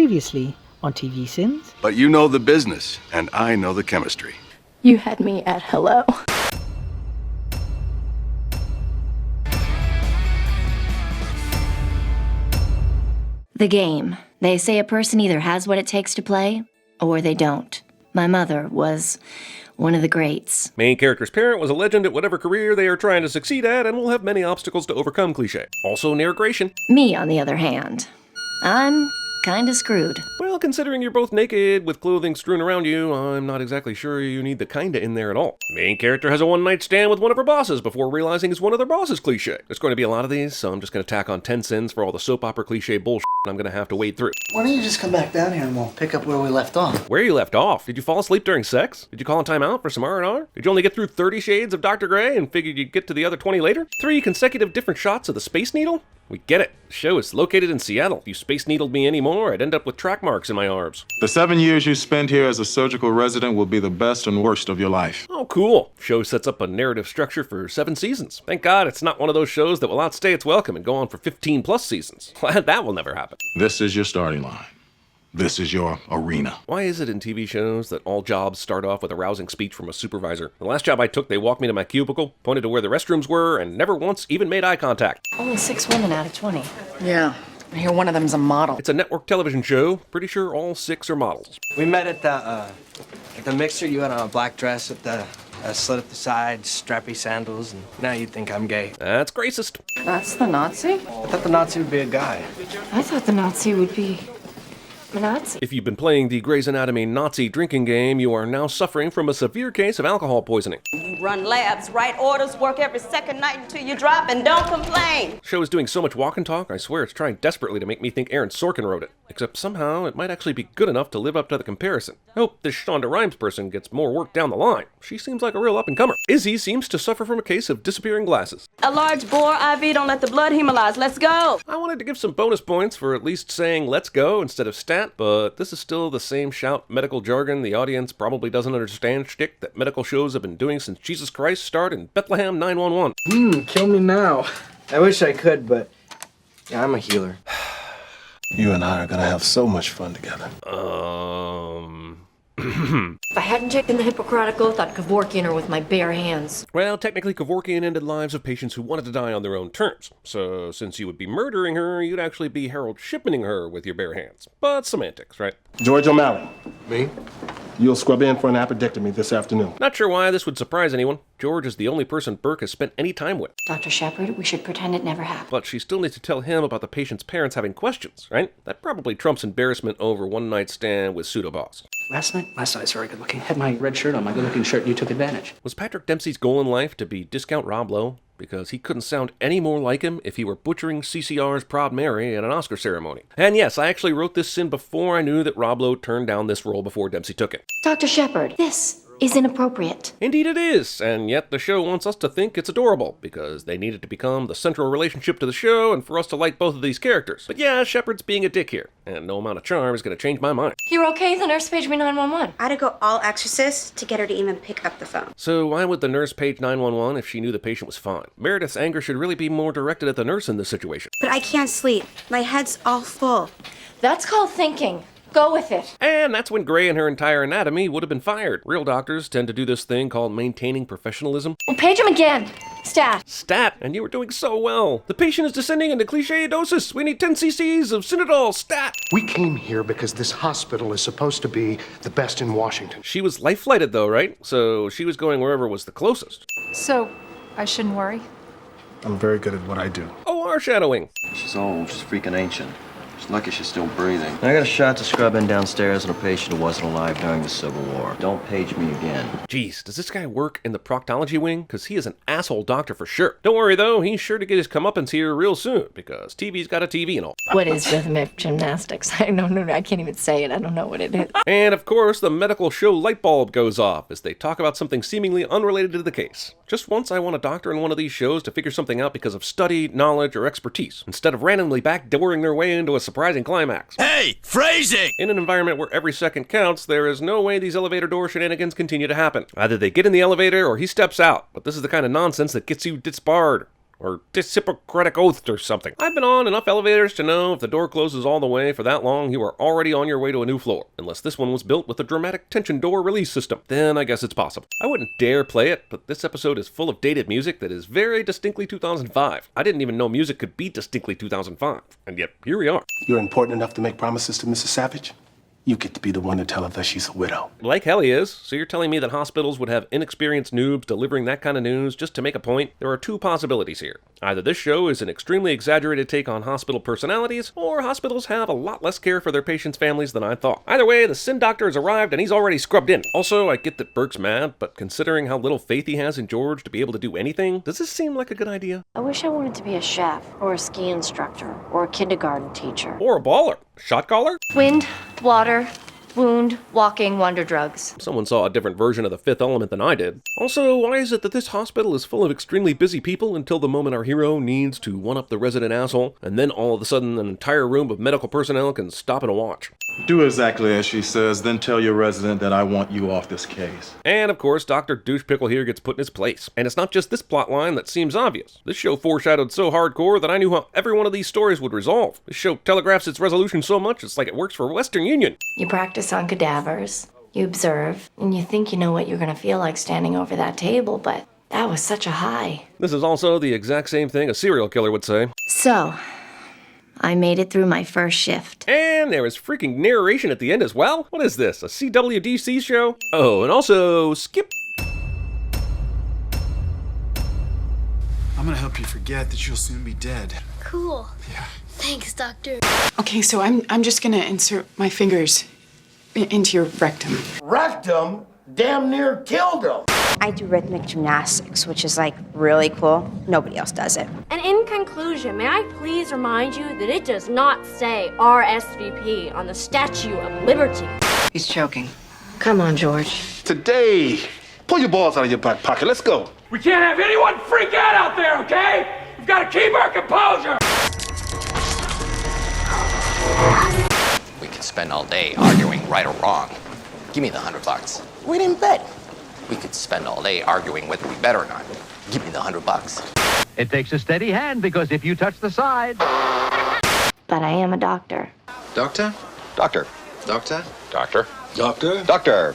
Previously on TVSins. But you know the business, and I know the chemistry. You had me at hello. The game. They say a person either has what it takes to play, or they don't. My mother was one of the greats. Main character's parent was a legend at whatever career they are trying to succeed at and will have many obstacles to overcome cliché. Also narration. Me, on the other hand, I'm kinda screwed. Well, considering you're both naked with clothing strewn around you, I'm not exactly sure you need the kinda in there at all. Main character has a one-night stand with one of her bosses before realizing it's one of their bosses cliché. There's going to be a lot of these, so I'm just going to tack on 10 sins for all the soap opera cliché bullshit I'm going to have to wade through. Why don't you just come back down here and we'll pick up where we left off? Where you left off? Did you fall asleep during sex? Did you call in time out for some R&R? Did you only get through 30 Shades of Dr. Grey and figured you'd get to the other 20 later? 3 consecutive different shots of the Space Needle? We get it. The show is located in Seattle. If you Space Needled me anymore, I'd end up with track marks in my arms. The 7 years you spend here as a surgical resident will be the best and worst of your life. Oh, cool. Show sets up a narrative structure for 7 seasons. Thank God it's not one of those shows that will outstay its welcome and go on for 15 plus seasons. Glad that will never happen. This is your starting line. This is your arena. Why is it in TV shows that all jobs start off with a rousing speech from a supervisor? The last job I took, they walked me to my cubicle, pointed to where the restrooms were, and never once even made eye contact. Only 6 women out of 20. Yeah, I hear one of them's a model. It's a network television show. Pretty sure all 6 are models. We met at the mixer. You had on a black dress with the slit at the sides, strappy sandals, and now you'd think I'm gay. That's racist. That's the Nazi? I thought the Nazi would be a guy. I thought the Nazi would be a Nazi. If you've been playing the Grey's Anatomy Nazi drinking game, you are now suffering from a severe case of alcohol poisoning. You run labs, write orders, work every second night until you drop, and don't complain. The show is doing so much walk and talk, I swear it's trying desperately to make me think Aaron Sorkin wrote it. Except somehow it might actually be good enough to live up to the comparison. I hope this Shonda Rhimes person gets more work down the line. She seems like a real up-and-comer. Izzy seems to suffer from a case of disappearing glasses. A large bore IV, don't let the blood hemolyze. Let's go. I wanted to give some bonus points for at least saying let's go instead of stat, but this is still the same shout medical jargon the audience probably doesn't understand shtick that medical shows have been doing since Jesus Christ starred in Bethlehem 911. Kill me now. I wish I could, but yeah, I'm a healer. You and I are gonna have so much fun together. If I hadn't taken the Hippocratic Oath, I'd Kevorkian her with my bare hands. Well, technically, Kevorkian ended lives of patients who wanted to die on their own terms. So, since you would be murdering her, you'd actually be Harold Shipmaning her with your bare hands. But semantics, right? George O'Malley, Me? you'll scrub in for an appendectomy this afternoon. Not sure why this would surprise anyone. George is the only person Burke has spent any time with. Dr. Shepard, we should pretend it never happened. But she still needs to tell him about the patient's parents having questions, right? That probably trumps embarrassment over one-night stand with pseudo-boss. Last night I was very good looking. Had my red shirt on, my good looking shirt, and you took advantage. Was Patrick Dempsey's goal in life to be discount Rob Lowe? Because he couldn't sound any more like him if he were butchering CCR's Proud Mary at an Oscar ceremony. And yes, I actually wrote this sin before I knew that Rob Lowe turned down this role before Dempsey took it. Dr. Shepard, this is inappropriate. Indeed it is, and yet the show wants us to think it's adorable, because they need it to become the central relationship to the show and for us to like both of these characters. But yeah, Shepard's being a dick here, and no amount of charm is going to change my mind. You're okay? The nurse paged me 911. I had to go all exorcist to get her to even pick up the phone. So why would the nurse page 911 if she knew the patient was fine? Meredith's anger should really be more directed at the nurse in this situation. But I can't sleep. My head's all full. That's called thinking. Go with it. And that's when Grey and her entire anatomy would have been fired. Real doctors tend to do this thing called maintaining professionalism. Well, page him again. Stat. Stat, and you were doing so well. The patient is descending into cliché doses. We need 10 cc's of Synodol. Stat. We came here because this hospital is supposed to be the best in Washington. She was life flighted though, right? So she was going wherever was the closest. So, I shouldn't worry? I'm very good at what I do. OR shadowing. She's old, she's freaking ancient. She's lucky she's still breathing. I got a shot to scrub in downstairs on a patient who wasn't alive during the Civil War. Don't page me again. Jeez, does this guy work in the proctology wing? Because he is an asshole doctor for sure. Don't worry though, he's sure to get his comeuppance here real soon, because TV's got a TV and all. What is rhythmic gymnastics? I can't even say it. I don't know what it is. And of course, the medical show light bulb goes off as they talk about something seemingly unrelated to the case. Just once I want a doctor in one of these shows to figure something out because of study, knowledge, or expertise, instead of randomly backdooring their way into a surprising climax. Hey, phrasing! In an environment where every second counts, there is no way these elevator door shenanigans continue to happen. Either they get in the elevator or he steps out, but this is the kind of nonsense that gets you disbarred. or Hippocratic oath or something. I've been on enough elevators to know if the door closes all the way for that long, you are already on your way to a new floor. Unless this one was built with a dramatic tension door release system. Then I guess it's possible. I wouldn't dare play it, but this episode is full of dated music that is very distinctly 2005. I didn't even know music could be distinctly 2005. And yet, here we are. You're important enough to make promises to Mrs. Savage? You get to be the one to tell her that she's a widow. Like hell he is. So you're telling me that hospitals would have inexperienced noobs delivering that kind of news just to make a point? There are two possibilities here. Either this show is an extremely exaggerated take on hospital personalities, or hospitals have a lot less care for their patients' families than I thought. Either way, the Sin Doctor has arrived and he's already scrubbed in. Also, I get that Burke's mad, but considering how little faith he has in George to be able to do anything, does this seem like a good idea? I wish I wanted to be a chef, or a ski instructor, or a kindergarten teacher. Or a baller. Shot caller? Wind, water, wound, walking, wonder drugs. Someone saw a different version of the Fifth Element than I did. Also, why is it that this hospital is full of extremely busy people until the moment our hero needs to one-up the resident asshole, and then all of a sudden an entire room of medical personnel can stop and watch? Do exactly as she says, then tell your resident that I want you off this case. And of course, Dr. Douche Pickle here gets put in his place. And it's not just this plot line that seems obvious. This show foreshadowed so hardcore that I knew how every one of these stories would resolve. This show telegraphs its resolution so much it's like it works for Western Union. You practice on cadavers, you observe, and you think you know what you're gonna feel like standing over that table, but that was such a high. This is also the exact same thing a serial killer would say. So, I made it through my first shift. And there is freaking narration at the end as well? What is this, a CWDC show? Oh, and also, skip. I'm gonna help you forget that you'll soon be dead. Cool. Yeah. Thanks, Doctor. Okay, so I'm just gonna insert my fingers into your rectum. Rectum? Damn near killed him. I do rhythmic gymnastics, which is like really cool. Nobody else does it. And in conclusion, may I please remind you that it does not say RSVP on the Statue of Liberty. He's choking. Come on, George. Today, pull your balls out of your back pocket. Let's go. We can't have anyone freak out there, okay? We've got to keep our composure. We could spend all day arguing right or wrong. Give me the $100. We didn't bet. We could spend all day arguing whether we bet or not. Give me the $100. It takes a steady hand because if you touch the side. But I am a doctor. Doctor? Doctor. Doctor? Doctor. Doctor? Doctor.